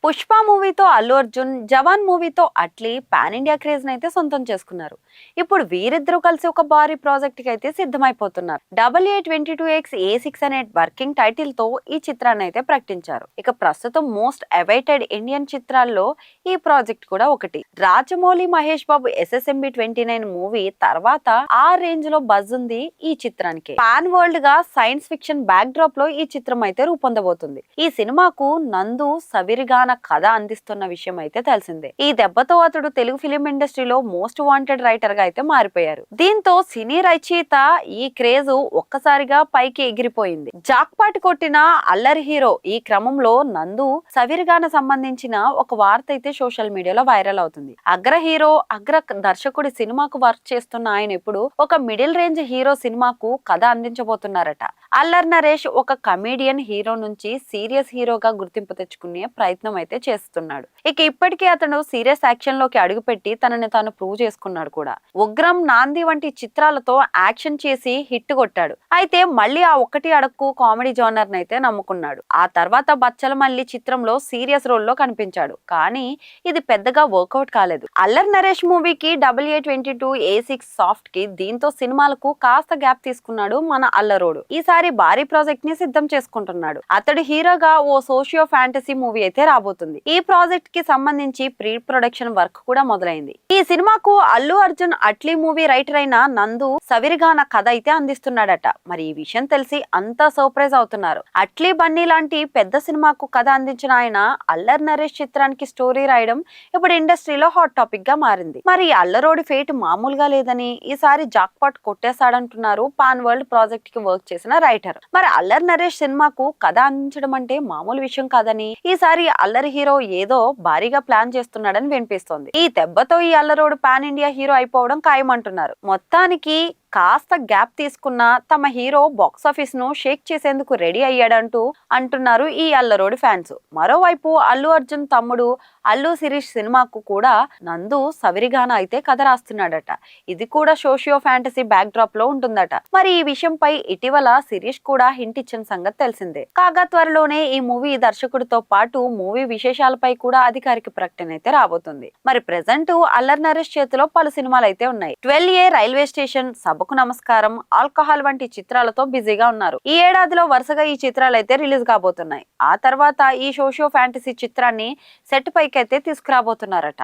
పుష్ప మూవీతో అల్లు అర్జున్, జవాన్ మూవీతో Atlee pan India craze అయితే సొంతం చేసుకున్నారు. ఇప్పుడు వీరిద్దరూ కలిసి ఒక భారీ ప్రాజెక్ట్ కి అయితే సిద్ధమైపోతున్నారు. AA22X అనే వర్కింగ్ టైటిల్ తో ఈ చిత్రాన్ని అయితే ప్రకటించారు. ఇక ప్రస్తుతం మోస్ట్ అవైటెడ్ ఇండియన్ చిత్రాల్లో ఈ ప్రాజెక్ట్ కూడా ఒకటి. రాజమౌళి, మహేష్ బాబు SSMB 29 మూవీ తర్వాత ఆ రేంజ్ లో బజ్ ఉంది ఈ చిత్రానికి. పాన్ వరల్డ్ గా సైన్స్ ఫిక్షన్ బ్యాక్ డ్రాప్ లో ఈ చిత్రం అయితే రూపొందబోతుంది. ఈ సినిమాకు నందు సవిరిగా కథ అందిస్తున్న విషయం అయితే తెలిసిందే. ఈ దెబ్బతో అతడు తెలుగు ఫిలిం ఇండస్ట్రీలో మోస్ట్ వాంటెడ్ రైటర్ గా అయితే మారిపోయారు. దీంతో సినీ రచయిత ఈ క్రేజ్ ఒక్కసారిగా పైకి ఎగిరిపోయింది. జాక్పాట్ కొట్టిన అల్లరి హీరో. ఈ క్రమంలో నందు సవిరిగాన సంబంధించిన ఒక వార్త అయితే సోషల్ మీడియాలో వైరల్ అవుతుంది. అగ్ర హీరో, అగ్ర దర్శకుడి సినిమాకు వర్క్ చేస్తున్న ఆయన ఇప్పుడు ఒక మిడిల్ రేంజ్ హీరో సినిమాకు కథ అందించబోతున్నారట. అల్లర్ నరేష్ ఒక కమేడియన్ హీరో నుంచి సీరియస్ హీరోగా గుర్తింపు తెచ్చుకునే ప్రయత్నం అయితే చేస్తున్నాడు. ఇక ఇప్పటికే అతను సీరియస్ యాక్షన్ లోకి అడుగుపెట్టి తనని తాను ప్రూవ్ చేసుకున్నాడు కూడా. ఉగ్రం, నాంది వంటి చిత్రాలతో యాక్షన్ చేసి హిట్ కొట్టాడు. అయితే మళ్ళీ ఆ ఒక్కటి అడక్కు కామెడీ జోనర్ అయితే నమ్ముకున్నాడు. ఆ తర్వాత బచ్చల మల్లి చిత్రంలో సీరియస్ రోల్ లో కనిపించాడు. కానీ ఇది పెద్దగా వర్కౌట్ కాలేదు. అల్లర్ నరేష్ మూవీకి AA22A6 సాఫ్ట్ కి దీంతో సినిమాలకు కాస్త గ్యాప్ తీసుకున్నాడు మన అల్లరోడు. ఈసారి భారీ ప్రాజెక్ట్ ని సిద్ధం చేసుకుంటున్నాడు. అతడు హీరోగా ఓ సోషియో ఫ్యాంటసీ మూవీ అయితే రాబోతుంది. ఈ ప్రాజెక్ట్ కి సంబంధించి ప్రీ ప్రొడక్షన్ వర్క్ కూడా మొదలైంది. ఈ సినిమాకు అల్లు అర్జున్ అట్లీ మూవీ రైటర్ అయిన నందు సవిరిగాన కథ అయితే అందిస్తున్నాడట. మరి ఈ విషయం తెలిసి అంతా సర్ప్రైజ్ అవుతున్నారు. అట్లీ బన్నీ లాంటి పెద్ద సినిమాకు కథ అందించిన ఆయన అల్లర్ నరేష్ చిత్రానికి స్టోరీ రాయడం ఇప్పుడు ఇండస్ట్రీలో హాట్ టాపిక్ గా మారింది. మరి అల్లరోడి ఫేట్ మామూలుగా లేదని ఈసారి జాక్పాట్ కొట్టేశాడంటున్నారు పాన్ వరల్డ్ ప్రాజెక్ట్ కి వర్క్ చేసిన రైటర్. మరి అల్లర్ నరేష్ సినిమాకు కథ అందించడం అంటే మామూలు విషయం కాదని ఈసారి అల్లరి హీరో ఏదో భారీగా ప్లాన్ చేస్తున్నాడని వినిపిస్తోంది. ఈ దెబ్బతో ఈ అల్లరోడు పాన్ ఇండియా హీరో అయిపోవడం ఖాయమంటున్నారు. మొత్తానికి కాస్త గ్యాప్ తీసుకున్న తమ హీరో బాక్సాఫీస్ ను షేక్ చేసేందుకు రెడీ అయ్యాడంటూ అంటున్నారు ఈ అల్లరోడి ఫ్యాన్స్. మరోవైపు అల్లు అర్జున్ తమ్ముడు అల్లు శిరీష్ సినిమాకు కూడా నందు సవిరిగాన అయితే కథ రాస్తున్నాడట. ఇది కూడా సోషియో ఫ్యాంటసీ బ్యాక్ డ్రాప్ లో ఉంటుందట. మరి ఈ విషయంపై ఇటీవల శిరీష్ కూడా హింట్ ఇచ్చిన సంగతి తెలిసిందే. కాగా త్వరలోనే ఈ మూవీ దర్శకుడితో పాటు మూవీ విశేషాలపై కూడా అధికారిక ప్రకటన అయితే రాబోతుంది. మరి ప్రెసెంట్ అల్లర్ నరేష్ చేతిలో పలు సినిమాలు అయితే ఉన్నాయి. 12A, రైల్వే స్టేషన్, సభకు నమస్కారం, ఆల్కహాల్ వంటి చిత్రాలతో బిజీగా ఉన్నారు. ఈ ఏడాదిలో వరుసగా ఈ చిత్రాలు అయితే రిలీజ్ కాబోతున్నాయి. ఆ తర్వాత ఈ సోషియో ఫ్యాంటసీ చిత్రాన్ని సెట్ పైకి అయితే తీసుకురాబోతున్నారట.